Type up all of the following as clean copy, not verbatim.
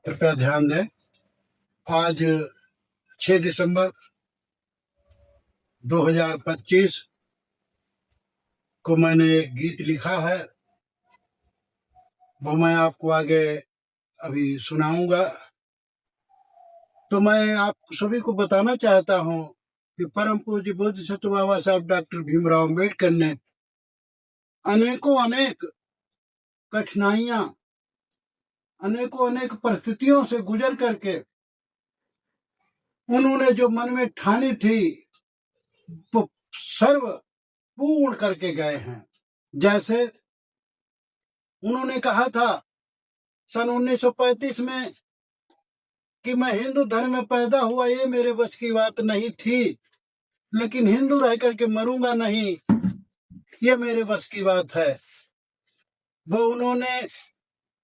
कृपया ध्यान दें। आज 6 दिसंबर 2025 को मैंने एक गीत लिखा है, वो मैं आपको आगे अभी सुनाऊंगा। तो मैं आप सभी को बताना चाहता हूं कि परम पूज्य बोधिसत्व बाबा साहब डॉक्टर भीमराव अम्बेडकर ने अनेक कठिनाइयां, अनेक परिस्थितियों से गुजर करके उन्होंने जो मन में ठानी थी वो सर्व पूर्ण करके गए हैं। जैसे उन्होंने कहा था सन 1935 में कि मैं हिंदू धर्म में पैदा हुआ, ये मेरे बस की बात नहीं थी, लेकिन हिंदू रह करके मरूंगा नहीं, ये मेरे बस की बात है। वो उन्होंने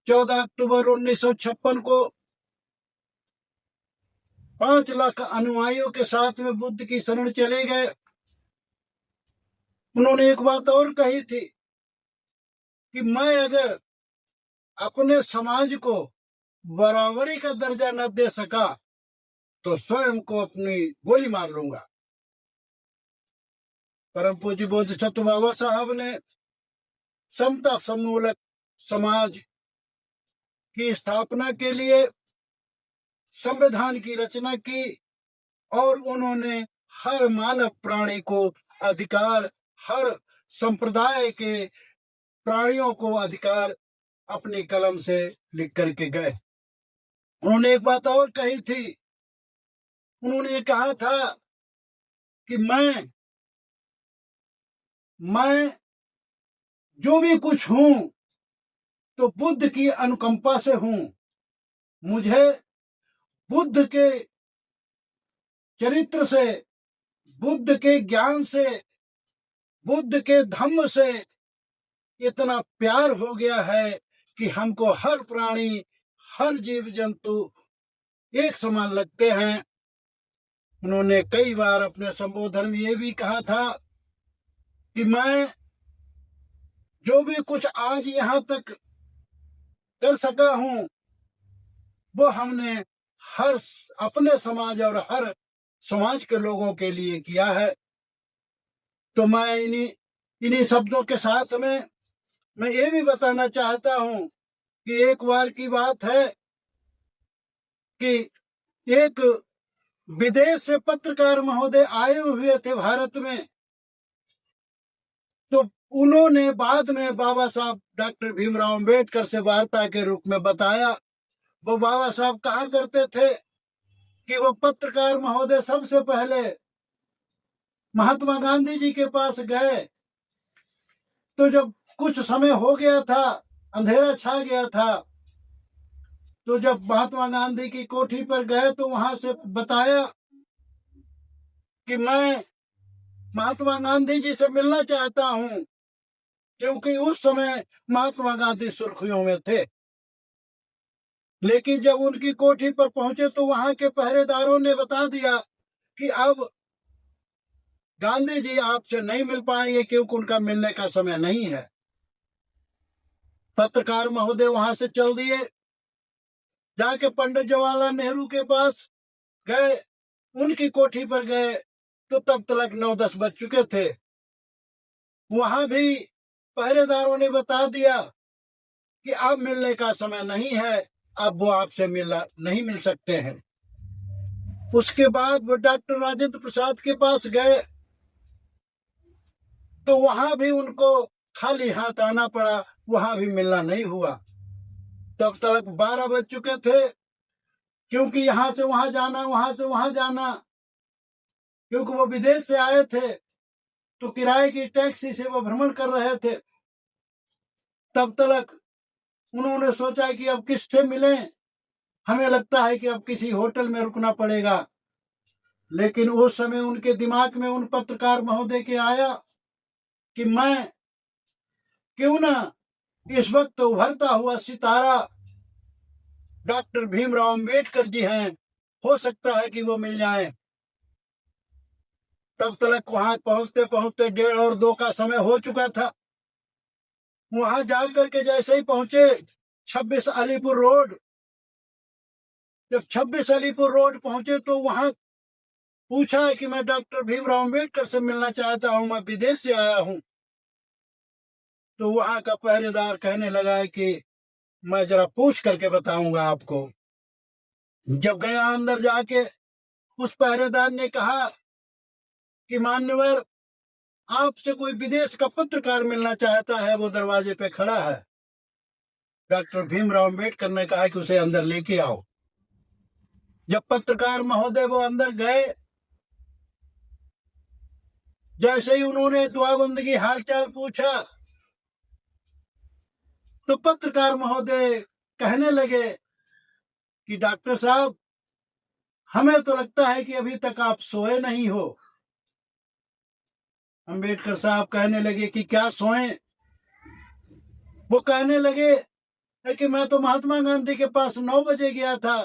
14 अक्टूबर 1956 को 5 लाख अनुयायियों के साथ में बुद्ध की शरण चले गए। उन्होंने एक बात और कही थी कि मैं अगर अपने समाज को बराबरी का दर्जा न दे सका तो स्वयं को अपनी गोली मार लूंगा। परम पूज्य बोधिसत्व बाबा साहब ने समता सम्मूलक समाज की स्थापना के लिए संविधान की रचना की और उन्होंने हर मानव प्राणी को अधिकार, हर संप्रदाय के प्राणियों को अधिकार अपनी कलम से लिख करके गए। उन्होंने एक बात और कही थी, उन्होंने कहा था कि मैं जो भी कुछ हूं तो बुद्ध की अनुकंपा से हूं। मुझे बुद्ध के चरित्र से, बुद्ध के ज्ञान से, बुद्ध के धम्म से इतना प्यार हो गया है कि हमको हर प्राणी, हर जीव जंतु एक समान लगते हैं। उन्होंने कई बार अपने संबोधन में ये भी कहा था कि मैं जो भी कुछ आज यहाँ तक कर सका हूं वो हमने हर अपने समाज और हर समाज के लोगों के लिए किया है। तो मैं इन्हीं शब्दों के साथ में मैं ये भी बताना चाहता हूं कि एक बार की बात है कि एक विदेश से पत्रकार महोदय आए हुए थे भारत में। तो उन्होंने बाद में बाबा साहब डॉक्टर भीमराव अम्बेडकर से वार्ता के रूप में बताया। वो बाबा साहब कहा करते थे कि वो पत्रकार महोदय सबसे पहले महात्मा गांधी जी के पास गए। तो जब कुछ समय हो गया था, अंधेरा छा गया था, तो जब महात्मा गांधी की कोठी पर गए तो वहां से बताया कि मैं महात्मा गांधी जी से मिलना चाहता हूं, क्योंकि उस समय महात्मा गांधी सुर्खियों में थे। लेकिन जब उनकी कोठी पर पहुंचे तो वहां के पहरेदारों ने बता दिया कि अब गांधी जी आपसे नहीं मिल पाएंगे क्योंकि उनका मिलने का समय नहीं है। पत्रकार महोदय वहां से चल दिए, जाके पंडित जवाहरलाल नेहरू के पास गए, उनकी कोठी पर गए तो तब तक 9-10 बज चुके थे। वहां भी पहरेदारों ने बता दिया कि अब मिलने का समय नहीं है, अब वो आपसे नहीं मिल सकते हैं। उसके बाद वो डॉक्टर राजेंद्र प्रसाद के पास गए तो वहां भी उनको खाली हाथ आना पड़ा, वहां भी मिलना नहीं हुआ। तब तक 12 बज चुके थे, क्योंकि यहां से वहां जाना, वहां से वहां जाना, क्योंकि वो विदेश से आए थे तो किराए की टैक्सी से वो भ्रमण कर रहे थे। तब तक उन्होंने सोचा कि अब किससे मिलें, हमें लगता है कि अब किसी होटल में रुकना पड़ेगा। लेकिन उस समय उनके दिमाग में उन पत्रकार महोदय के आया कि मैं क्यों ना इस वक्त उभरता हुआ सितारा डॉक्टर भीमराव अम्बेडकर जी हैं, हो सकता है कि वो मिल जाएं। तब तक वहां पहुंचते पहुंचते 1:30 और 2 का समय हो चुका था। वहां जाकर के जैसे ही पहुंचे 26 अलीपुर रोड, जब 26 अलीपुर रोड पहुंचे तो वहां पूछा कि मैं डॉक्टर भीमराव अम्बेडकर से मिलना चाहता हूं, मैं विदेश से आया हूं। तो वहां का पहरेदार कहने लगा कि मैं जरा पूछ करके बताऊंगा आपको। जब गया अंदर जाके उस पहरेदार ने कहा कि मान्यवर, आपसे कोई विदेश का पत्रकार मिलना चाहता है, वो दरवाजे पे खड़ा है। डॉक्टर भीमराव अम्बेडकर ने कहा कि उसे अंदर लेके आओ। जब पत्रकार महोदय वो अंदर गए, जैसे ही उन्होंने दुआ बंदगी हालचाल पूछा तो पत्रकार महोदय कहने लगे कि डॉक्टर साहब, हमें तो लगता है कि अभी तक आप सोए नहीं हो। अम्बेडकर साहब कहने लगे कि क्या सोए? वो कहने लगे कि मैं तो महात्मा गांधी के पास 9 बजे गया था,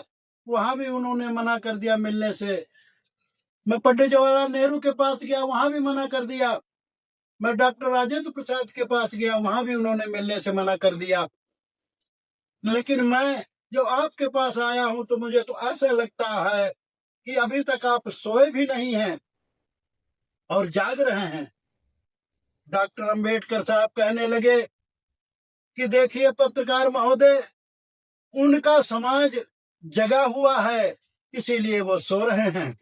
वहां भी उन्होंने मना कर दिया मिलने से। मैं पंडित जवाहरलाल नेहरू के पास गया, वहां भी मना कर दिया। मैं डॉक्टर राजेंद्र प्रसाद के पास गया, वहां भी उन्होंने मिलने से मना कर दिया। लेकिन मैं जो आपके पास आया हूं तो मुझे तो ऐसा लगता है कि अभी तक आप सोए भी नहीं हैं और जाग रहे हैं। डॉक्टर अंबेडकर साहब कहने लगे कि देखिए पत्रकार महोदय, उनका समाज जगा हुआ है, इसीलिए वो सो रहे हैं।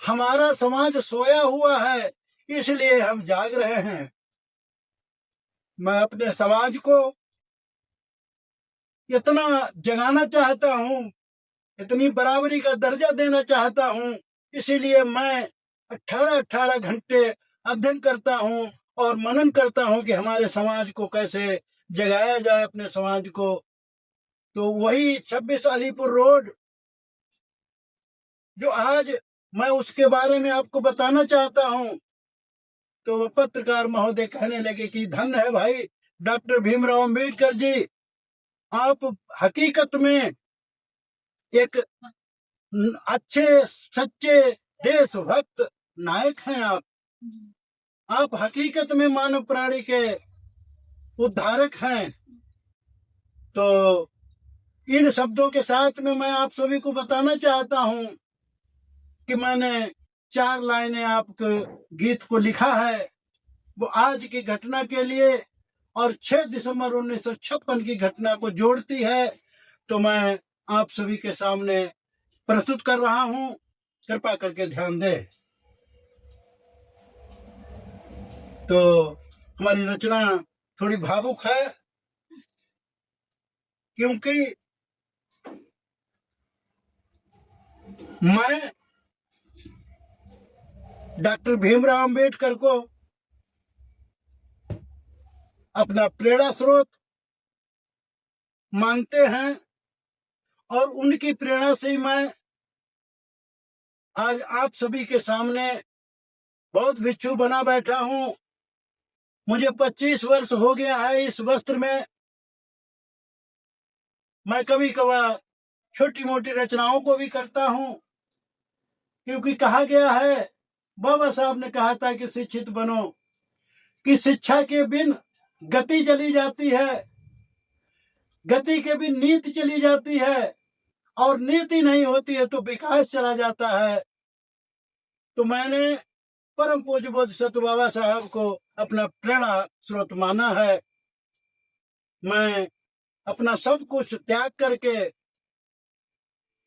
हमारा समाज सोया हुआ है, इसलिए हम जाग रहे हैं। मैं अपने समाज को इतना जगाना चाहता हूं, इतनी बराबरी का दर्जा देना चाहता हूं, इसीलिए मैं 18-18 घंटे अध्ययन करता हूं और मनन करता हूं कि हमारे समाज को कैसे जगाया जाए, अपने समाज को। तो वही 26 अलीपुर रोड जो आज मैं उसके बारे में आपको बताना चाहता हूं। तो वो पत्रकार महोदय कहने लगे कि धन्य है भाई डॉक्टर भीमराव अम्बेडकर जी, आप हकीकत में एक अच्छे सच्चे देशभक्त नायक हैं। आप हकीकत में मानव प्राणी के उद्धारक हैं। तो इन शब्दों के साथ में मैं आप सभी को बताना चाहता हूं कि मैंने 4 लाइनें आपके गीत को लिखा है, वो आज की घटना के लिए और 6 दिसंबर 1956 की घटना को जोड़ती है। तो मैं आप सभी के सामने प्रस्तुत कर रहा हूं, कृपा करके ध्यान दें। तो हमारी रचना थोड़ी भावुक है, क्योंकि मैं डॉक्टर भीमराव अम्बेडकर को अपना प्रेरणा स्रोत मानते हैं और उनकी प्रेरणा से मैं आज आप सभी के सामने बहुत भिक्षु बना बैठा हूं। मुझे 25 वर्ष हो गया है इस वस्त्र में। मैं कभी कभार छोटी मोटी रचनाओं को भी करता हूं, क्योंकि कहा गया है, बाबा साहब ने कहा था कि शिक्षित बनो, कि शिक्षा के बिन गति चली जाती है, गति के बिन नीति चली जाती है, और नीति नहीं होती है तो विकास चला जाता है। तो मैंने परम पूज्य बोधिसत्व बाबा साहब को अपना प्रेरणा स्रोत माना है। मैं अपना सब कुछ त्याग करके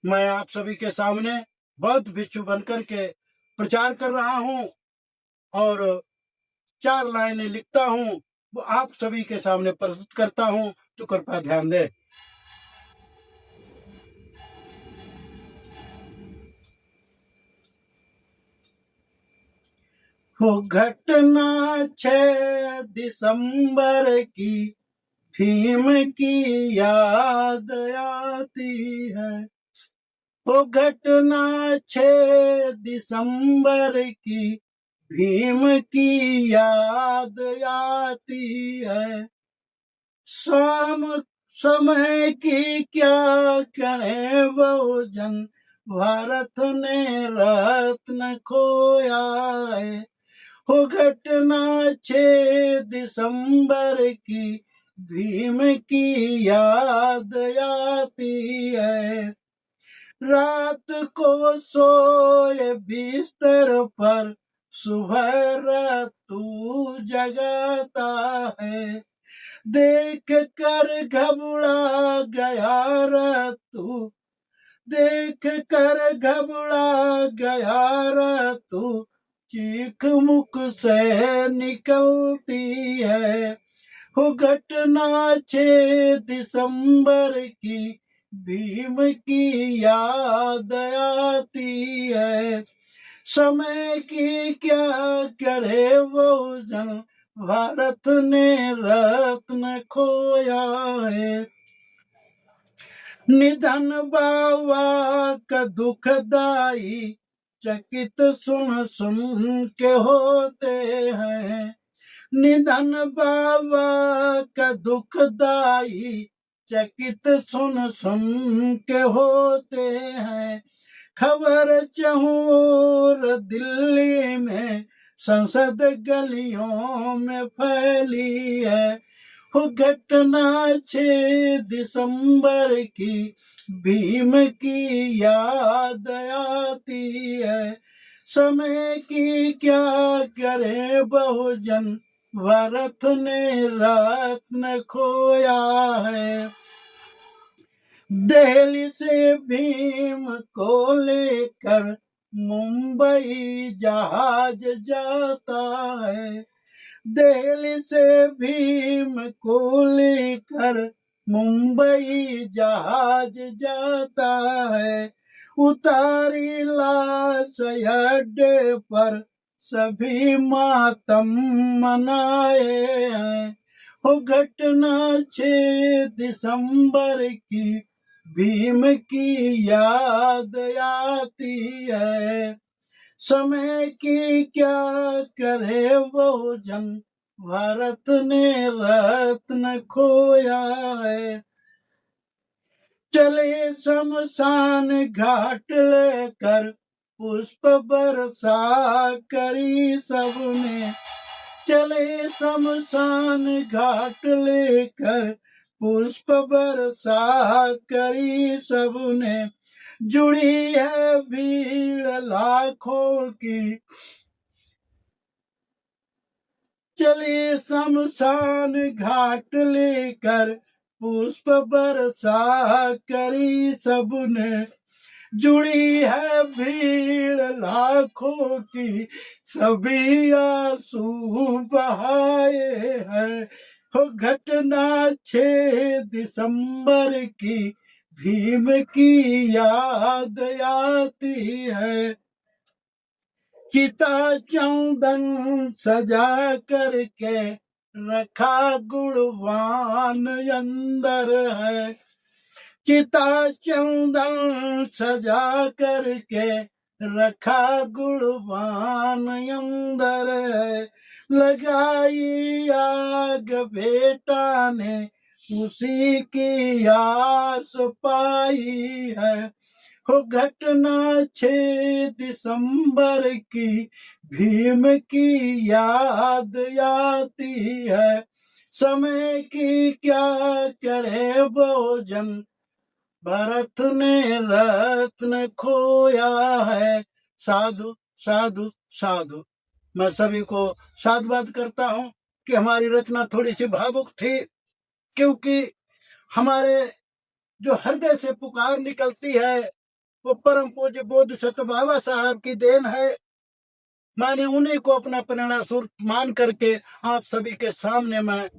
मैं आप सभी के सामने बौद्ध भिक्षु बनकर के प्रचार कर रहा हूं और 4 लाइनें लिखता हूं, वो आप सभी के सामने प्रस्तुत करता हूं। तो कृपया ध्यान दें। वो घटना 6 दिसंबर की भीम की याद आती है। वो घटना 6 दिसंबर की भीम की याद आती है। शाम समय की क्या करें बहुजन, भारत ने रत्न खोया है। हो घटना 6 दिसंबर की भीम की याद आती है। रात को सोए बिस्तर पर सुबह तू जगाता है। देख कर घबरा गया रे तू, देख कर घबरा गया रे तू, चीख मुख से निकलती है। हो घटना 6 दिसंबर की, भीम की याद आती है। समय की क्या करे वो जन, भारत ने रत्न खोया है। निधन बाबा का दुखदाई, चकित सुन सुन के होते हैं। निधन बाबा का दुखदाई, चकित सुन सुन के होते हैं। खबर चहुर दिल्ली में, संसद गलियों में फैली है। हो घटना 6 दिसंबर की, भीम की याद आती है। समय की क्या करे बहुजन, भारत ने रत्न खोया है। दिल्ली से भीम को लेकर मुंबई जहाज जाता है। दिल्ली से भीम को लेकर मुंबई जहाज जाता है। उतारी लाश अड्डे पर, सभी मातम मनाए हैं। हो घटना 6 दिसंबर की, भीम की याद आती है। समय की क्या करे बहुजन, भारत ने रत्न खोया है। चले शमशान घाट लेकर, पुष्प बरसा करी सबने। चले शमशान घाट लेकर, पुष्प बरसा करी सबने। जुड़ी है भीड़ लाखों की, चली शमशान घाट लेकर, पुष्प बरसा करी सबने। जुड़ी है भीड़ लाखों की, सभी आंसू बहाए हैं। हो घटना 6 दिसंबर की, भीम की याद आती है। चिता चंदन सजा करके, रखा गुणवान अंदर है। चिता चंदन सजा करके, रखा गुणवान अंदर है। लगाई आग बेटा ने, उसी की आस पाई है। हो घटना 6 दिसंबर की, भीम की याद आती है। समय की क्या करे बहुजन, भारत ने रत्न खोया है। साधु साधु साधु। मैं सभी को साधुवाद करता हूँ कि हमारी रचना थोड़ी सी भावुक थी, क्योंकि हमारे जो हृदय से पुकार निकलती है वो परम पूज्य बोधिसत्व बाबा साहब की देन है। मैंने उन्हीं को अपना प्रेरणा स्रोत मान करके आप सभी के सामने मैं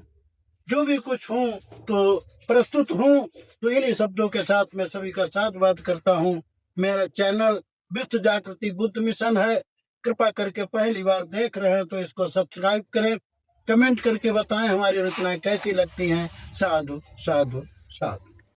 जो भी कुछ हूँ तो प्रस्तुत हूँ। तो इन्हीं शब्दों के साथ मैं सभी का साधुवाद करता हूँ। मेरा चैनल विश्व जागृति बुद्ध मिशन है। कृपा करके पहली बार देख रहे हैं तो इसको सब्सक्राइब करें, कमेंट करके बताएं हमारी रचनाएं कैसी लगती हैं। साधु साधु साधु।